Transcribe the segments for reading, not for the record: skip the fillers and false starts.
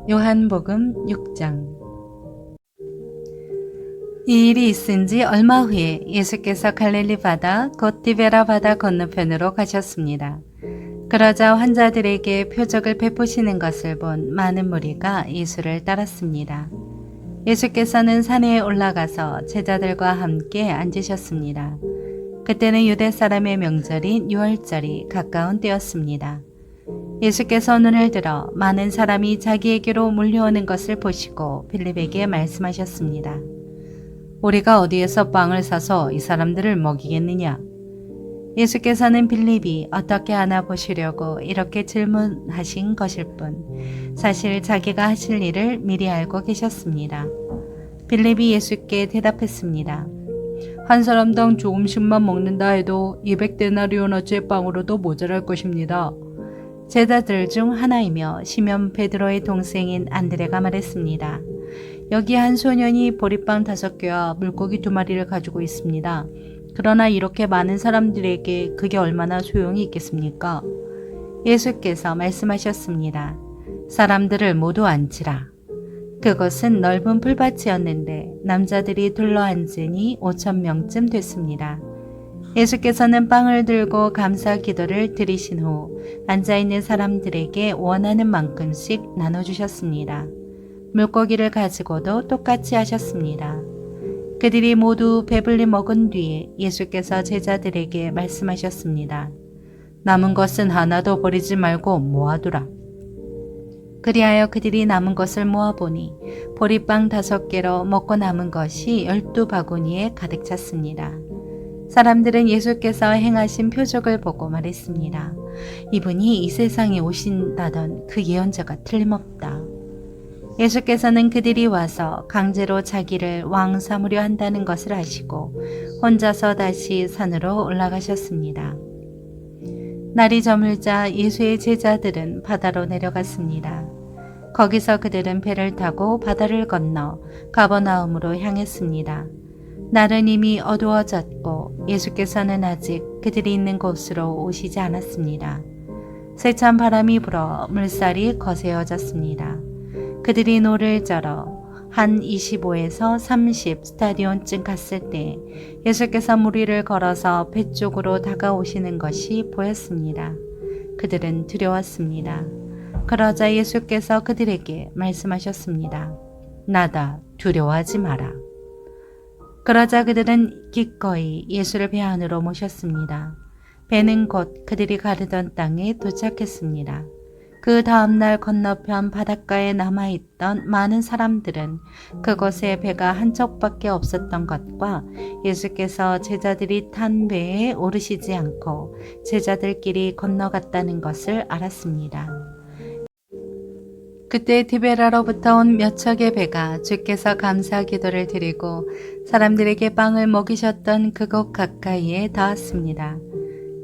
요한복음 6장. 이 일이 있은 지 얼마 후에 예수께서 갈릴리 바다 곧 디베라 바다 건너편으로 가셨습니다. 그러자 환자들에게 표적을 베푸시는 것을 본 많은 무리가 예수를 따랐습니다. 예수께서는 산에 올라가서 제자들과 함께 앉으셨습니다. 그때는 유대 사람의 명절인 유월절이 가까운 때였습니다. 예수께서 눈을 들어 많은 사람이 자기에게로 몰려오는 것을 보시고 빌립에게 말씀하셨습니다. 우리가 어디에서 빵을 사서 이 사람들을 먹이겠느냐? 예수께서는 빌립이 어떻게 하나 보시려고 이렇게 질문하신 것일 뿐 사실 자기가 하실 일을 미리 알고 계셨습니다. 빌립이 예수께 대답했습니다. 한 사람당 조금씩만 먹는다 해도 200데나리온어치의 빵으로도 모자랄 것입니다. 제자들 중 하나이며 시몬 베드로의 동생인 안드레가 말했습니다. 여기 한 소년이 보리빵 5개와 물고기 2마리를 가지고 있습니다. 그러나 이렇게 많은 사람들에게 그게 얼마나 소용이 있겠습니까? 예수께서 말씀하셨습니다. 사람들을 모두 앉히라. 그것은 넓은 풀밭이었는데 남자들이 둘러앉으니 5,000명쯤 됐습니다. 예수께서는 빵을 들고 감사 기도를 드리신 후 앉아있는 사람들에게 원하는 만큼씩 나눠주셨습니다. 물고기를 가지고도 똑같이 하셨습니다. 그들이 모두 배불리 먹은 뒤에 예수께서 제자들에게 말씀하셨습니다. 남은 것은 하나도 버리지 말고 모아두라. 그리하여 그들이 남은 것을 모아보니 보리빵 5개로 먹고 남은 것이 12바구니에 가득 찼습니다. 사람들은 예수께서 행하신 표적을 보고 말했습니다. 이분이 이 세상에 오신다던 그 예언자가 틀림없다. 예수께서는 그들이 와서 강제로 자기를 왕 삼으려 한다는 것을 아시고 혼자서 다시 산으로 올라가셨습니다. 날이 저물자 예수의 제자들은 바다로 내려갔습니다. 거기서 그들은 배를 타고 바다를 건너 가버나움으로 향했습니다. 날은 이미 어두워졌고 예수께서는 아직 그들이 있는 곳으로 오시지 않았습니다. 세찬 바람이 불어 물살이 거세어졌습니다. 그들이 노를 저러 한 25에서 30 스타디온쯤 갔을 때 예수께서 무리를 걸어서 배 쪽으로 다가오시는 것이 보였습니다. 그들은 두려웠습니다. 그러자 예수께서 그들에게 말씀하셨습니다. 나다, 두려워하지 마라. 그러자 그들은 기꺼이 예수를 배 안으로 모셨습니다. 배는 곧 그들이 가르던 땅에 도착했습니다. 그 다음날 건너편 바닷가에 남아있던 많은 사람들은 그곳에 배가 한 척밖에 없었던 것과 예수께서 제자들이 탄 배에 오르시지 않고 제자들끼리 건너갔다는 것을 알았습니다. 그때 디베라로부터 온 몇 척의 배가 주께서 감사 기도를 드리고 사람들에게 빵을 먹이셨던 그곳 가까이에 닿았습니다.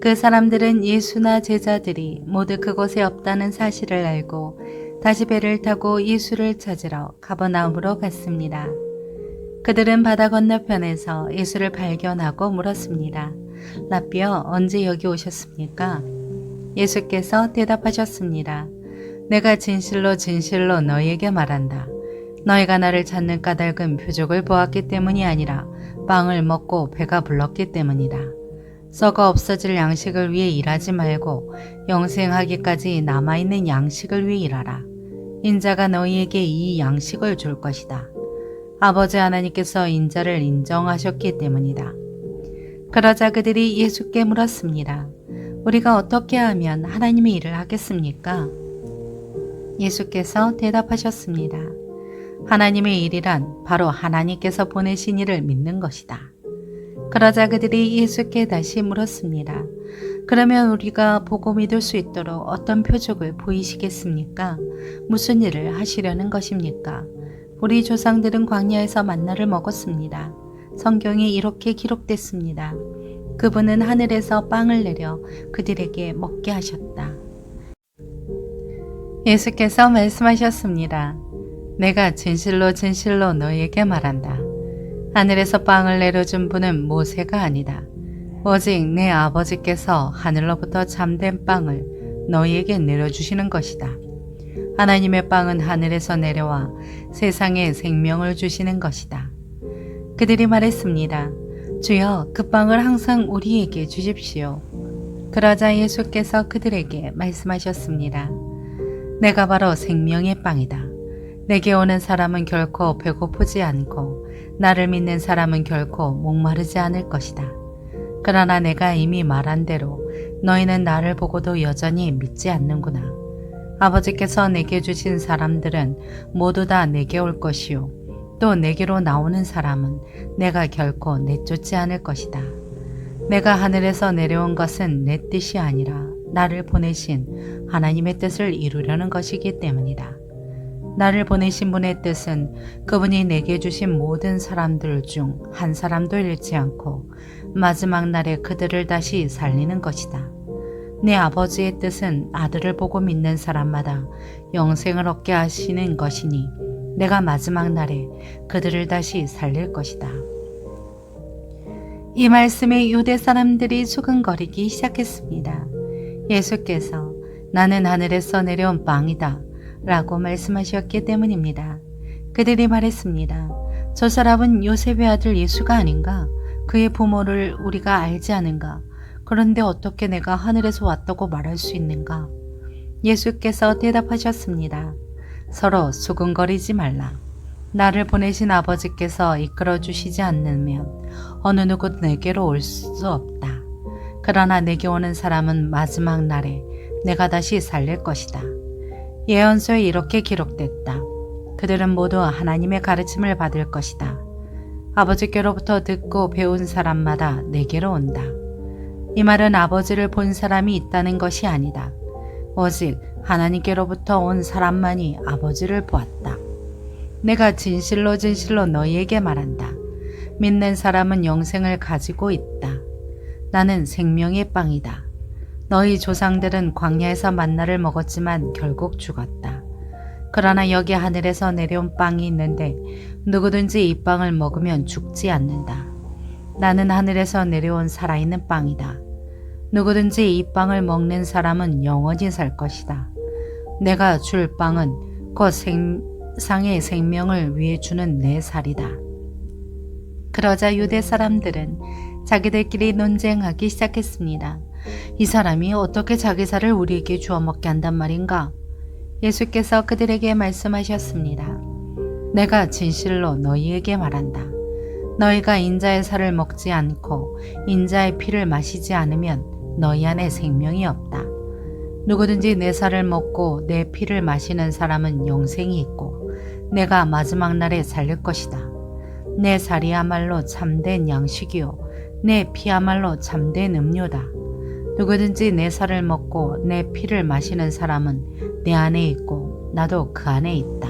그 사람들은 예수나 제자들이 모두 그곳에 없다는 사실을 알고 다시 배를 타고 예수를 찾으러 가버나움으로 갔습니다. 그들은 바다 건너편에서 예수를 발견하고 물었습니다. 라비어, 언제 여기 오셨습니까? 예수께서 대답하셨습니다. 내가 진실로 진실로 너희에게 말한다. 너희가 나를 찾는 까닭은 표적을 보았기 때문이 아니라 빵을 먹고 배가 불렀기 때문이다. 썩어 없어질 양식을 위해 일하지 말고 영생하기까지 남아있는 양식을 위해 일하라. 인자가 너희에게 이 양식을 줄 것이다. 아버지 하나님께서 인자를 인정하셨기 때문이다. 그러자 그들이 예수께 물었습니다. 우리가 어떻게 하면 하나님의 일을 하겠습니까? 예수께서 대답하셨습니다. 하나님의 일이란 바로 하나님께서 보내신 이를 믿는 것이다. 그러자 그들이 예수께 다시 물었습니다. 그러면 우리가 보고 믿을 수 있도록 어떤 표적을 보이시겠습니까? 무슨 일을 하시려는 것입니까? 우리 조상들은 광야에서 만나를 먹었습니다. 성경에 이렇게 기록됐습니다. 그분은 하늘에서 빵을 내려 그들에게 먹게 하셨다. 예수께서 말씀하셨습니다. 내가 진실로 진실로 너희에게 말한다. 하늘에서 빵을 내려준 분은 모세가 아니다. 오직 내 아버지께서 하늘로부터 잠든 빵을 너희에게 내려주시는 것이다. 하나님의 빵은 하늘에서 내려와 세상에 생명을 주시는 것이다. 그들이 말했습니다. 주여, 그 빵을 항상 우리에게 주십시오. 그러자 예수께서 그들에게 말씀하셨습니다. 내가 바로 생명의 빵이다. 내게 오는 사람은 결코 배고프지 않고 나를 믿는 사람은 결코 목마르지 않을 것이다. 그러나 내가 이미 말한 대로 너희는 나를 보고도 여전히 믿지 않는구나. 아버지께서 내게 주신 사람들은 모두 다 내게 올 것이요. 또 내게로 나오는 사람은 내가 결코 내쫓지 않을 것이다. 내가 하늘에서 내려온 것은 내 뜻이 아니라 나를 보내신 하나님의 뜻을 이루려는 것이기 때문이다. 나를 보내신 분의 뜻은 그분이 내게 주신 모든 사람들 중 한 사람도 잃지 않고 마지막 날에 그들을 다시 살리는 것이다. 내 아버지의 뜻은 아들을 보고 믿는 사람마다 영생을 얻게 하시는 것이니 내가 마지막 날에 그들을 다시 살릴 것이다. 이 말씀에 유대 사람들이 수근거리기 시작했습니다. 예수께서 나는 하늘에서 내려온 빵이다 라고 말씀하셨기 때문입니다. 그들이 말했습니다. 저 사람은 요셉의 아들 예수가 아닌가? 그의 부모를 우리가 알지 않은가? 그런데 어떻게 내가 하늘에서 왔다고 말할 수 있는가? 예수께서 대답하셨습니다. 서로 수근거리지 말라. 나를 보내신 아버지께서 이끌어 주시지 않으면 어느 누구 내게로 올 수 없다. 그러나 내게 오는 사람은 마지막 날에 내가 다시 살릴 것이다. 예언서에 이렇게 기록됐다. 그들은 모두 하나님의 가르침을 받을 것이다. 아버지께로부터 듣고 배운 사람마다 내게로 온다. 이 말은 아버지를 본 사람이 있다는 것이 아니다. 오직 하나님께로부터 온 사람만이 아버지를 보았다. 내가 진실로 진실로 너희에게 말한다. 믿는 사람은 영생을 가지고 있다. 나는 생명의 빵이다. 너희 조상들은 광야에서 만나를 먹었지만 결국 죽었다. 그러나 여기 하늘에서 내려온 빵이 있는데 누구든지 이 빵을 먹으면 죽지 않는다. 나는 하늘에서 내려온 살아있는 빵이다. 누구든지 이 빵을 먹는 사람은 영원히 살 것이다. 내가 줄 빵은 곧 세상의 생명을 위해 주는 내 살이다. 그러자 유대 사람들은 자기들끼리 논쟁하기 시작했습니다. 이 사람이 어떻게 자기 살을 우리에게 주워 먹게 한단 말인가? 예수께서 그들에게 말씀하셨습니다. 내가 진실로 너희에게 말한다. 너희가 인자의 살을 먹지 않고 인자의 피를 마시지 않으면 너희 안에 생명이 없다. 누구든지 내 살을 먹고 내 피를 마시는 사람은 영생이 있고 내가 마지막 날에 살릴 것이다. 내 살이야말로 참된 양식이요 내 피야말로 참된 음료다. 누구든지 내 살을 먹고 내 피를 마시는 사람은 내 안에 있고 나도 그 안에 있다.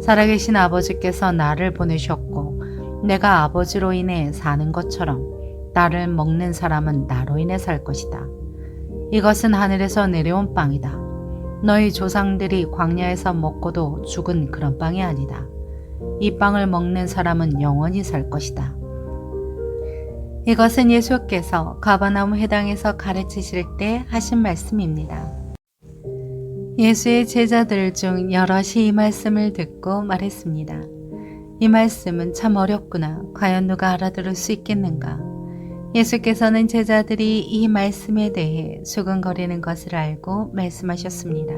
살아계신 아버지께서 나를 보내셨고 내가 아버지로 인해 사는 것처럼 나를 먹는 사람은 나로 인해 살 것이다. 이것은 하늘에서 내려온 빵이다. 너희 조상들이 광야에서 먹고도 죽은 그런 빵이 아니다. 이 빵을 먹는 사람은 영원히 살 것이다. 이것은 예수께서 가버나움 회당에서 가르치실 때 하신 말씀입니다. 예수의 제자들 중 여럿이 이 말씀을 듣고 말했습니다. 이 말씀은 참 어렵구나. 과연 누가 알아들을 수 있겠는가? 예수께서는 제자들이 이 말씀에 대해 수근거리는 것을 알고 말씀하셨습니다.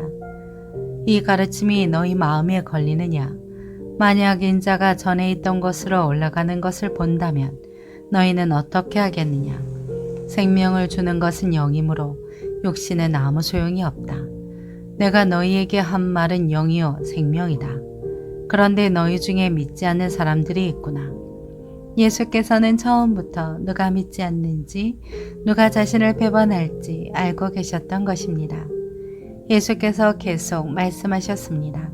이 가르침이 너희 마음에 걸리느냐? 만약 인자가 전에 있던 곳으로 올라가는 것을 본다면 너희는 어떻게 하겠느냐? 생명을 주는 것은 영이므로 육신은 아무 소용이 없다. 내가 너희에게 한 말은 영이요 생명이다. 그런데 너희 중에 믿지 않는 사람들이 있구나. 예수께서는 처음부터 누가 믿지 않는지, 누가 자신을 배반할지 알고 계셨던 것입니다. 예수께서 계속 말씀하셨습니다.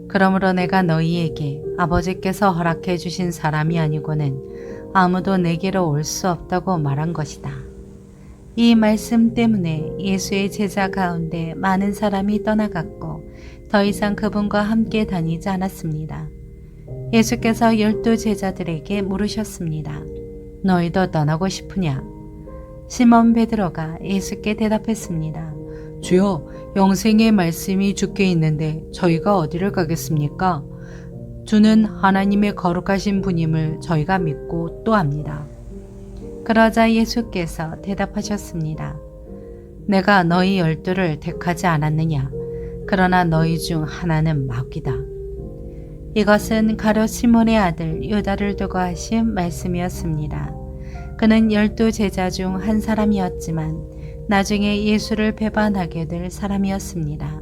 그러므로 내가 너희에게 아버지께서 허락해 주신 사람이 아니고는 아무도 내게로 올 수 없다고 말한 것이다. 이 말씀 때문에 예수의 제자 가운데 많은 사람이 떠나갔고 더 이상 그분과 함께 다니지 않았습니다. 예수께서 12 제자들에게 물으셨습니다. 너희도 떠나고 싶으냐? 시몬 베드로가 예수께 대답했습니다. 주여, 영생의 말씀이 주께 있는데 저희가 어디를 가겠습니까? 주는 하나님의 거룩하신 분임을 저희가 믿고 또 압니다. 그러자 예수께서 대답하셨습니다. 내가 너희 12를 택하지 않았느냐? 그러나 너희 중 하나는 마귀다. 이것은 가룟 시몬의 아들 유다를 두고 하신 말씀이었습니다. 그는 12 제자 중 한 사람이었지만 나중에 예수를 배반하게 될 사람이었습니다.